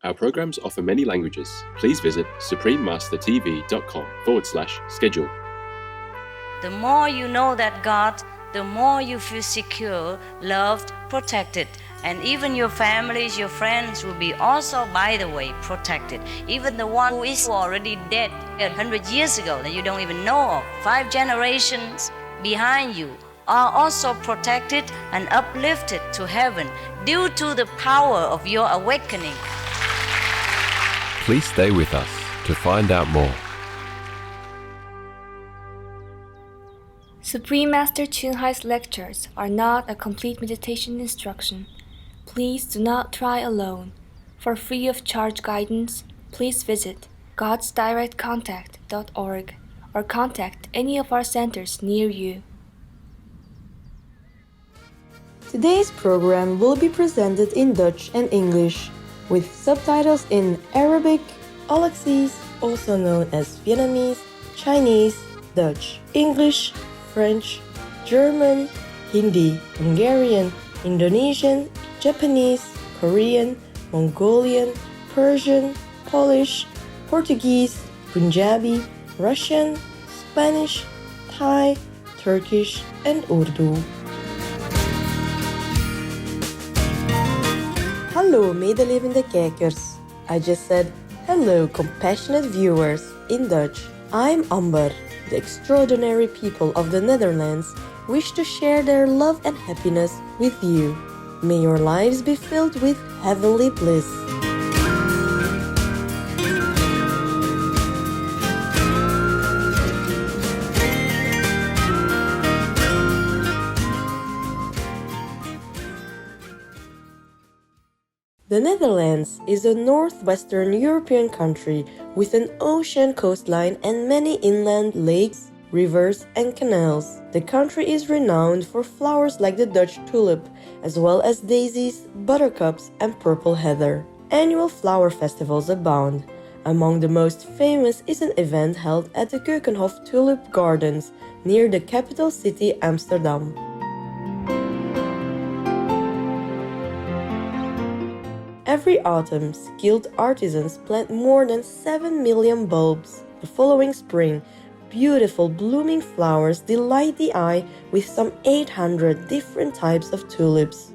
Our programs offer many languages. Please visit suprememastertv.com/schedule. The more you know that God, the more you feel secure, loved, protected. And even your families, your friends will be also, by the way, protected. Even the one who is already dead 100 years ago that you don't even know of, 5 generations behind you, are also protected and uplifted to heaven due to the power of your awakening. Please stay with us to find out more. Supreme Master Ching Hai's lectures are not a complete meditation instruction. Please do not try alone. For free of charge guidance, please visit godsdirectcontact.org or contact any of our centers near you. Today's program will be presented in Dutch and English, with subtitles in Arabic, Alaxese, also known as Vietnamese, Chinese, Dutch, English, French, German, Hindi, Hungarian, Indonesian, Japanese, Korean, Mongolian, Persian, Polish, Portuguese, Punjabi, Russian, Spanish, Thai, Turkish, and Urdu. Hallo medelevende kijkers. I just said hello compassionate viewers in Dutch. I'm Amber. The extraordinary people of the Netherlands wish to share their love and happiness with you. May your lives be filled with heavenly bliss. The Netherlands is a northwestern European country with an ocean coastline and many inland lakes, rivers, and canals. The country is renowned for flowers like the Dutch tulip, as well as daisies, buttercups, and purple heather. Annual flower festivals abound. Among the most famous is an event held at the Keukenhof Tulip Gardens near the capital city Amsterdam. Every autumn, skilled artisans plant more than 7 million bulbs. The following spring, beautiful blooming flowers delight the eye with some 800 different types of tulips.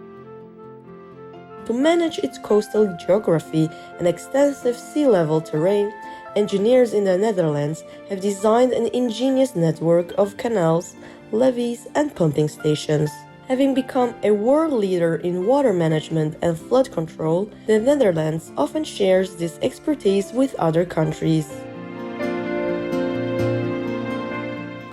To manage its coastal geography and extensive sea level terrain, engineers in the Netherlands have designed an ingenious network of canals, levees, and pumping stations. Having become a world leader in water management and flood control, the Netherlands often shares this expertise with other countries.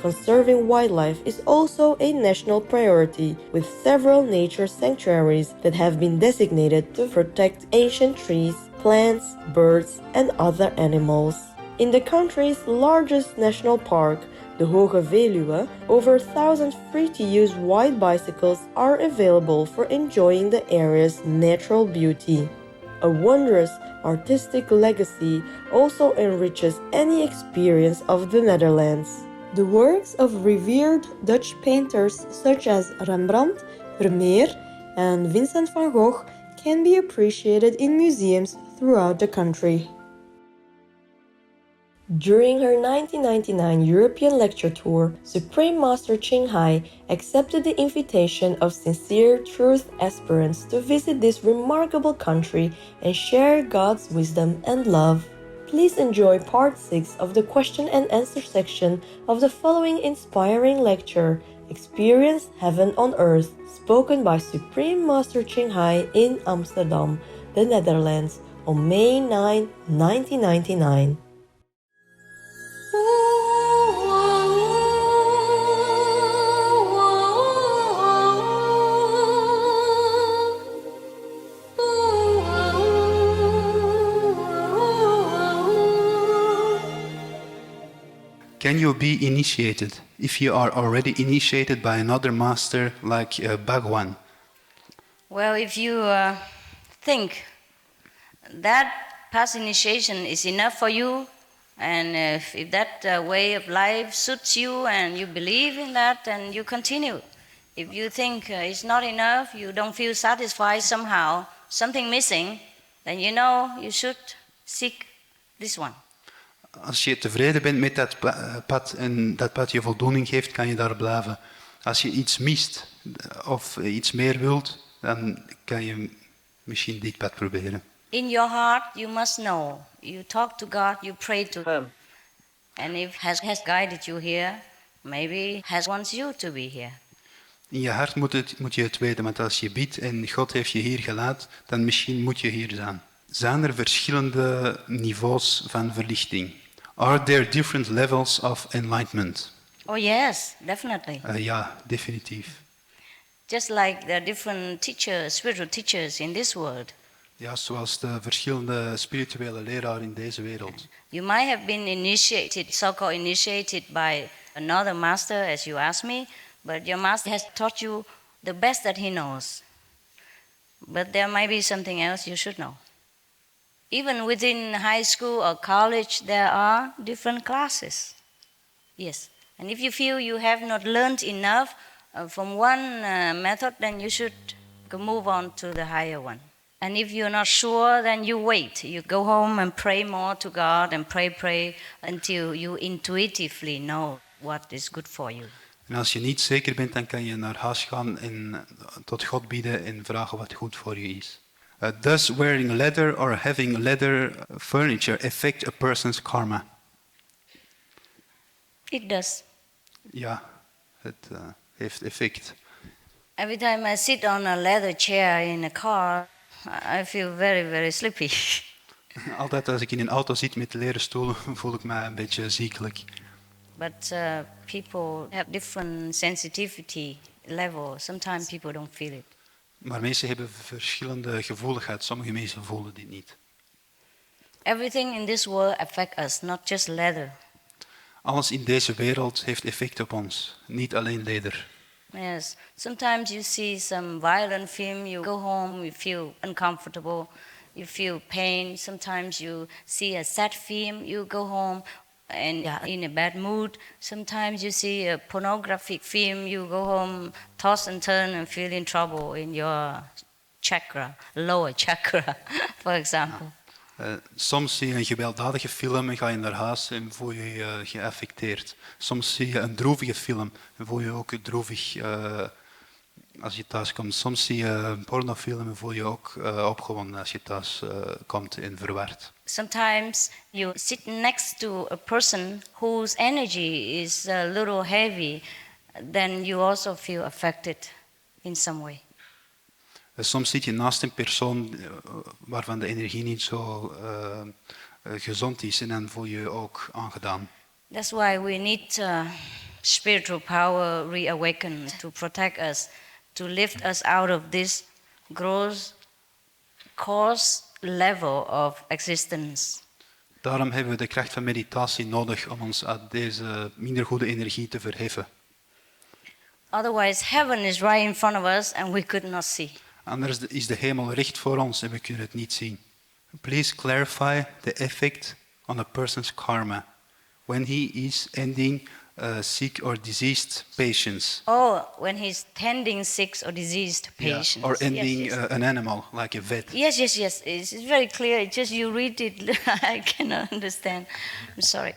Conserving wildlife is also a national priority, with several nature sanctuaries that have been designated to protect ancient trees, plants, birds, and other animals. In the country's largest national park, the Hoge Veluwe, over 1,000 free-to-use white bicycles are available for enjoying the area's natural beauty. A wondrous artistic legacy also enriches any experience of the Netherlands. The works of revered Dutch painters such as Rembrandt, Vermeer, and Vincent van Gogh can be appreciated in museums throughout the country. During her 1999 European lecture tour, Supreme Master Ching Hai accepted the invitation of sincere truth aspirants to visit this remarkable country and share God's wisdom and love. Please enjoy part 6 of the question and answer section of the following inspiring lecture, Experience Heaven on Earth, spoken by Supreme Master Ching Hai in Amsterdam, the Netherlands, on May 9, 1999. Can you be initiated if you are already initiated by another master like Bhagwan? Well, if you think that past initiation is enough for you, and if that way of life suits you and you believe in that, then you continue. If you think it's not enough, you don't feel satisfied somehow, something missing, then you know you should seek this one. Als je tevreden bent met dat pad en dat pad je voldoening geeft, kan je daar blijven. Als je iets mist of iets meer wilt, dan kan je misschien dit pad proberen. In your heart, you must know. You talk to God, you pray to Him. And if has guided you here, maybe has wants you to be here. In je hart moet je het weten, want als je bidt en God heeft je hier gelaten, dan misschien moet je hier zijn. Zijn er verschillende niveaus van verlichting? Are there different levels of enlightenment? Oh yes, definitely. Ja, definitief. Just like there are different teachers, spiritual teachers in this world. Ja, zoals de verschillende spirituele leraren in deze wereld. You might have been initiated, so-called initiated by another master, as you asked me, but your master has taught you the best that he knows. But there might be something else you should know. Even within high school or college, there are different classes. Yes. And if you feel you have not learned enough from one method, then you should move on to the higher one. And if you're not sure, then you wait. You go home and pray more to God and pray until you intuitively know what is good for you. En als je niet zeker bent, dan kan je naar huis gaan en tot God bidden en vragen wat goed voor je is. Does wearing leather or having leather furniture affect a person's karma? It does. Ja, het heeft effect. Every time I sit on a leather chair in a car, I feel very, very sleepy. Altijd als ik in een auto zit met leren stoelen, voel ik me een beetje ziekelijk. But people have different sensitivity level. Sometimes people don't feel it. Maar mensen hebben verschillende gevoeligheid. Sommige mensen voelen dit niet. Everything in this world affects us, not just leather. Alles in deze wereld heeft effect op ons, niet alleen leder. Yes. Sometimes you see some violent film, you go home, you feel uncomfortable, you feel pain. Sometimes you see a sad film, you go home and in a bad mood. Sometimes you see a pornographic film, you go home, toss and turn and feel in trouble in your chakra, lower chakra, for example. Soms zie je een gewelddadige film en ga je naar huis en voel je je geaffecteerd. Soms zie je een droevige film en voel je je ook droevig als je thuis komt. Soms zie je een pornofilm en voel je je ook opgewonden als je thuis komt en verward. Sometimes you sit next to a person whose energy is a little heavy, then you also feel affected in some way. Soms zit je naast een persoon waarvan de energie niet zo gezond is en dan voel je je ook aangedaan. That's why we need spiritual power reawakened to protect us, to lift us out of this gross coarse level of existence. Daarom hebben we de kracht van meditatie nodig om ons uit deze minder goede energie te verheffen. Otherwise, heaven is right in front of us and we could not see. Anders is de hemel recht voor ons en we kunnen het niet zien. Please clarify the effect on a person's karma when he is ending sick or diseased patients. Oh, when he's tending sick or diseased patients. Yeah, or ending Yes, yes. an animal, like a vet. Yes. It's very clear. It's just you read it, I cannot understand. I'm sorry.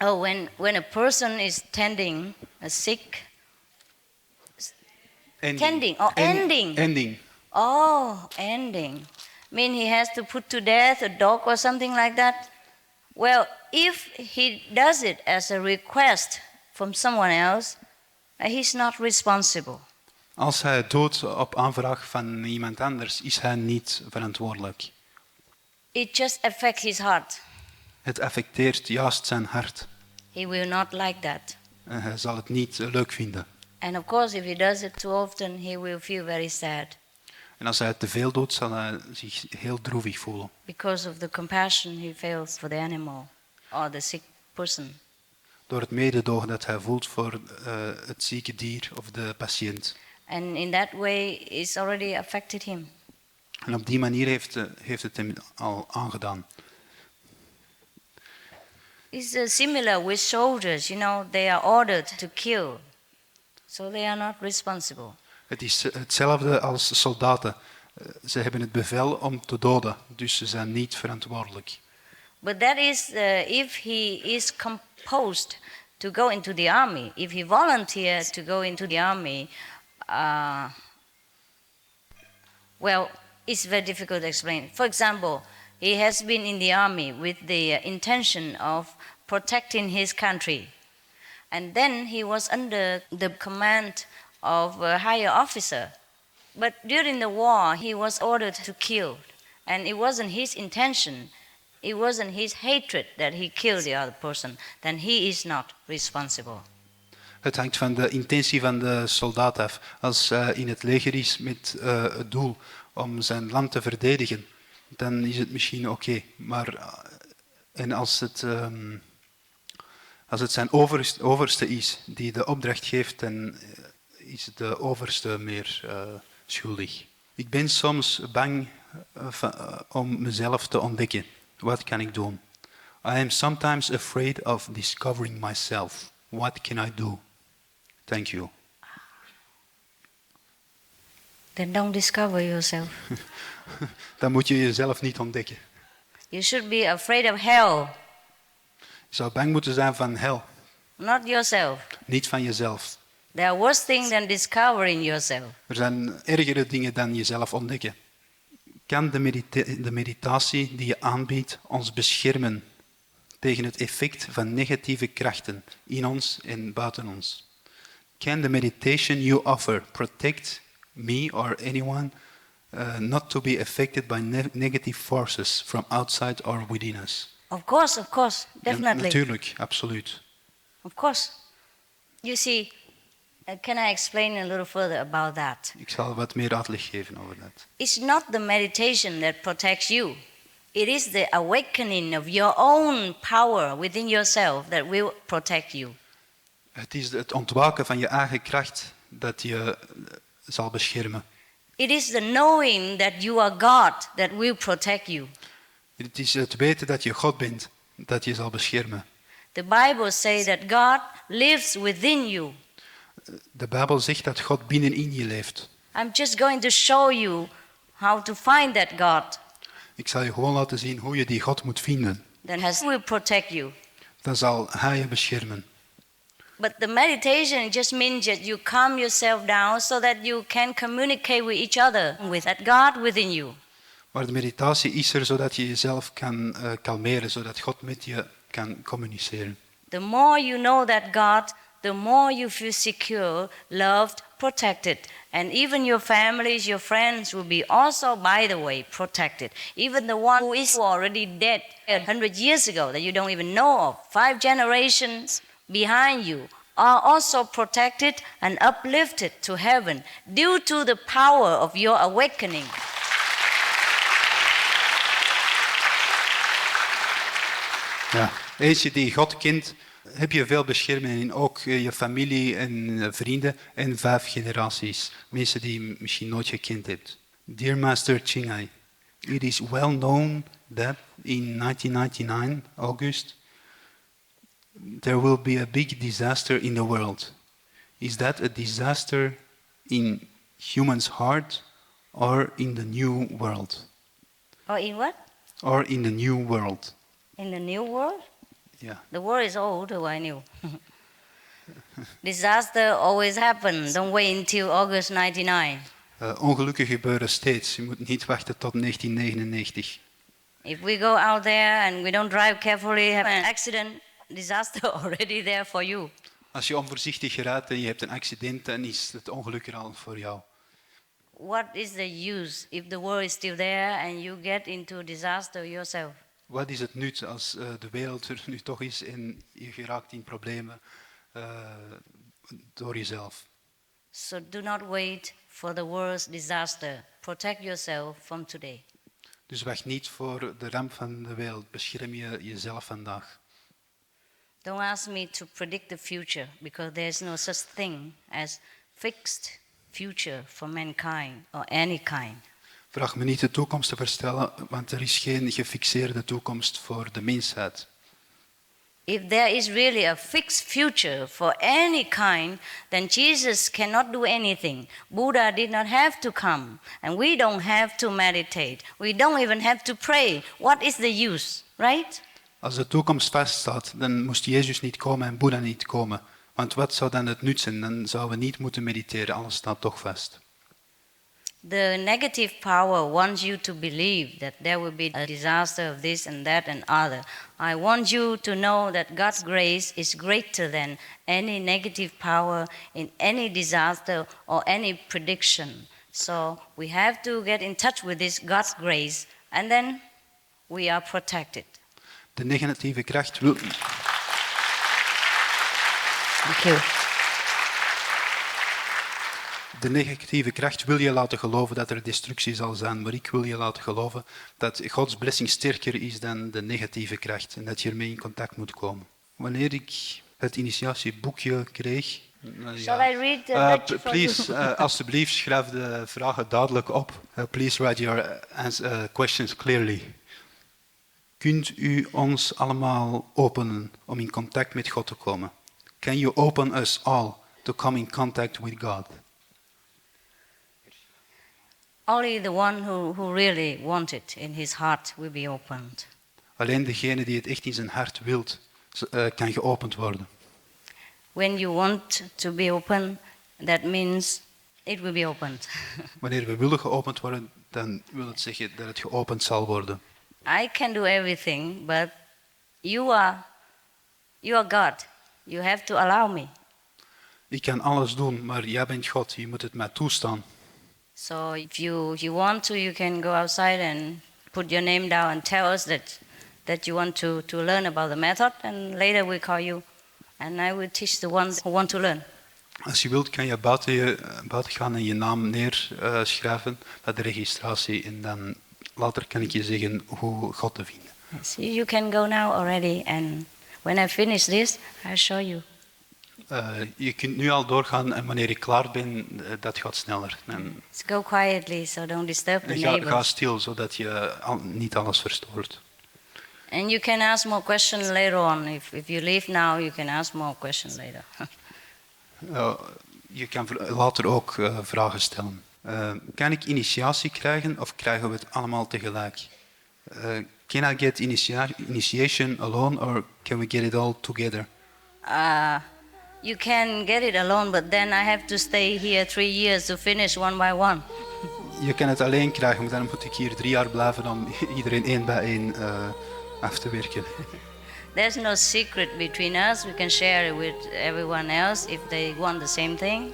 Oh, when a person is tending a sick, Ending. Ending. Oh, ending. Mean he has to put to death a dog or something like that? Well, if he does it as a request from someone else, he's not responsible. Als hij het doet op aanvraag van iemand anders, is hij niet verantwoordelijk. It just affects his heart. Het affecteert juist zijn hart. He will not like that. En hij zal het niet leuk vinden. And of course, if he does it too often, he will feel very sad. En als hij het te veel doet, zal hij zich heel droevig voelen. Because of the compassion he feels for the animal or the sick person. Door het mededogen dat hij voelt voor het zieke dier of de patiënt. And in that way, it's already affected him. En op die manier heeft het hem al aangedaan. It's similar with soldiers, they are ordered to kill. So they are not responsible. Het is hetzelfde als soldaten. Ze hebben het bevel om te doden, dus ze zijn niet verantwoordelijk. But that is if he is composed to go into the army, if he volunteered to go into the army, well, it's very difficult to explain. For example, he has been in the army with the intention of protecting his country. And then he was under the command of a higher officer. But during the war, he was ordered to kill. And it wasn't his intention, it wasn't his hatred that he killed the other person. Then he is not responsible. Het hangt van de intentie van de soldaat af. Als hij in het leger is met het doel om zijn land te verdedigen, dan is het misschien oké. Maar en als het zijn overste is die de opdracht geeft, dan is de overste meer schuldig. Ik ben soms bang om mezelf te ontdekken. Wat kan ik doen? I am sometimes afraid of discovering myself. What can I do? Thank you. Then don't discover yourself. Dan moet je jezelf niet ontdekken. You should be afraid of hell, Je zou bang moeten zijn van hel, not yourself. niet van jezelf. There are worse things than discovering yourself. Er zijn ergere dingen dan jezelf ontdekken. Kan de meditatie die je aanbiedt ons beschermen tegen het effect van negatieve krachten in ons en buiten ons? Can the meditation you offer protect me or anyone not to be affected by negative forces from outside or within us? Of course, definitely. Ja, natuurlijk, absoluut. Of course. You see, can I explain a little further about that? Ik zal wat meer uitleg geven over dat. It's not the meditation that protects you. It is the awakening of your own power within yourself that will protect you. Het is het ontwaken van je eigen kracht dat je zal beschermen. It is the knowing that you are God that will protect you. Het is het weten dat je God bent dat je zal beschermen. The Bible says that God lives within you. De Bijbel zegt dat God binnenin je leeft. I'm just going to show you how to find that God. Ik zal je gewoon laten zien hoe je die God moet vinden. Then He will protect you. Dan zal Hij je beschermen. But the meditation just means that you calm yourself down so that you can communicate with each other, with that God within you. Maar de meditatie is er zodat je jezelf kan kalmeren, zodat God met je kan communiceren. The more you know that God, the more you feel secure, loved, protected. And even your families, your friends will be also, by the way, protected. Even the one who is already dead 100 years ago that you don't even know of, 5 generations behind you, are also protected and uplifted to heaven due to the power of your awakening. Ja. Eens je die God kent, heb je veel bescherming in ook je familie en vrienden en 5 generaties. Mensen die je misschien nooit gekend hebt. Dear Master Ching Hai, it is well known that in 1999, August, there will be a big disaster in the world. Is that a disaster in humans' heart or in the new world? Or in what? Or in the new world? In the new world? Yeah. The world is old, I knew. Disaster always happens. Don't wait until August 99. Ongelukken gebeuren steeds. Je moet niet wachten tot 1999. If we go out there and we don't drive carefully, have an accident, disaster already there for you. Als je onvoorzichtig rijdt en je hebt een accident, dan is het ongeluk er al voor jou. What is the use if the world is still there and you get into disaster yourself? Wat is het nut als de wereld er nu toch is en je geraakt in problemen door jezelf? So do not wait for the world's disaster. Protect yourself from today. Dus wacht niet voor de ramp van de wereld. Bescherm je jezelf vandaag. Don't ask me to predict the future because there is no such thing as fixed future for mankind or any kind. Vraag me niet de toekomst te voorspellen, want er is geen gefixeerde toekomst voor de mensheid. if there is really a fixed future for any kind, then Jesus cannot do anything. Buddha did not have to come, and we don't have to meditate. We don't even have to pray. What is the use, right? Als de toekomst vaststaat, dan moest Jezus niet komen en Boeddha niet komen. Want wat zou dan het nut zijn? Dan zouden we niet moeten mediteren, alles staat toch vast. The negative power wants you to believe that there will be a disaster of this and that and other. I want you to know that God's grace is greater than any negative power in any disaster or any prediction. So we have to get in touch with this God's grace, and then we are protected. De negatieve kracht wil... Thank you. De negatieve kracht wil je laten geloven dat er destructie zal zijn, maar ik wil je laten geloven dat Gods blessing sterker is dan de negatieve kracht en dat je ermee in contact moet komen. Wanneer ik het initiatieboekje kreeg... Shall I read the lecture for please, alsjeblieft, schrijf de vragen duidelijk op. Please write your questions clearly. Kunt u ons allemaal openen om in contact met God te komen? Can you open us all to come in contact with God? Only the one who really wants it in his heart will be opened. Alleen degene die het echt in zijn hart wilt, kan geopend worden. When you want to be open, that means it will be opened. Wanneer we willen geopend worden, dan wil het zeggen dat het geopend zal worden. I can do everything, but you are God. You have to allow me. Ik kan alles doen, maar jij bent God. Je moet het mij toestaan. So if you want to, you can go outside and put your name down and tell us that you want to learn about the method, and later we call you, and I will teach the ones who want to learn. Als je wilt, kan je buiten gaan en je naam neerschrijven bij de registratie, en dan later kan ik je zeggen hoe God te vinden. Yes, you can go now already, and when I finish this, I'll show you. Je kunt nu al doorgaan en wanneer ik klaar ben, dat gaat sneller. En Go quietly, so don't disturb the ga neighbors. stil, zodat je niet alles verstoort. And you can ask more questions later on. If you leave now, you can ask more questions later. Je kan later ook vragen stellen. Kan ik initiatie krijgen of krijgen we het allemaal tegelijk? Can I get initiation alone or can we get it all together? You can get it alone, but then I have to stay here 3 years to finish one by one. Je kan het alleen krijgen, maar dan moet ik hier 3 jaar blijven om iedereen één bij één af te werken. There's no secret between us. We can share it with everyone else if they want the same thing.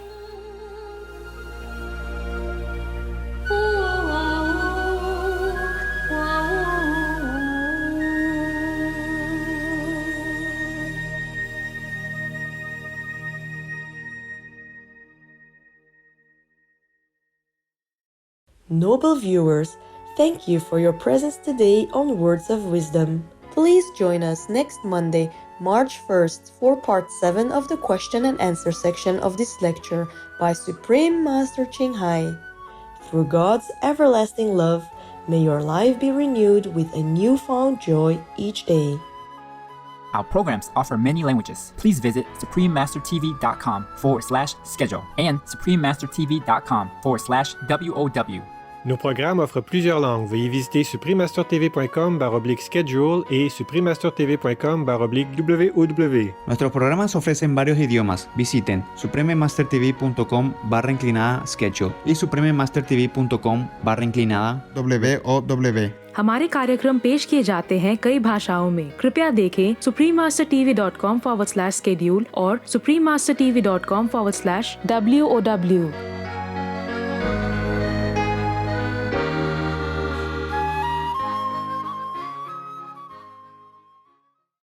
Noble viewers, thank you for your presence today on Words of Wisdom. Please join us next Monday, March 1st, for part 7 of the question and answer section of this lecture by Supreme Master Ching Hai. Through God's everlasting love, may your life be renewed with a newfound joy each day. Our programs offer many languages. Please visit suprememastertv.com/schedule and suprememastertv.com/WOW. Nos programmes offrent plusieurs langues. Veuillez visiter suprememastertv.com/schedule et suprememastertv.com/WOW. Nuestros programas ofrecen varios idiomas. Visiten suprememastertv.com/schedule y suprememastertv.com/WOW. हमारे कार्यक्रम पेश किए जाते हैं कई भाषाओं में। कृपया देखें suprememastertv.com/schedule और suprememastertv.com/WOW।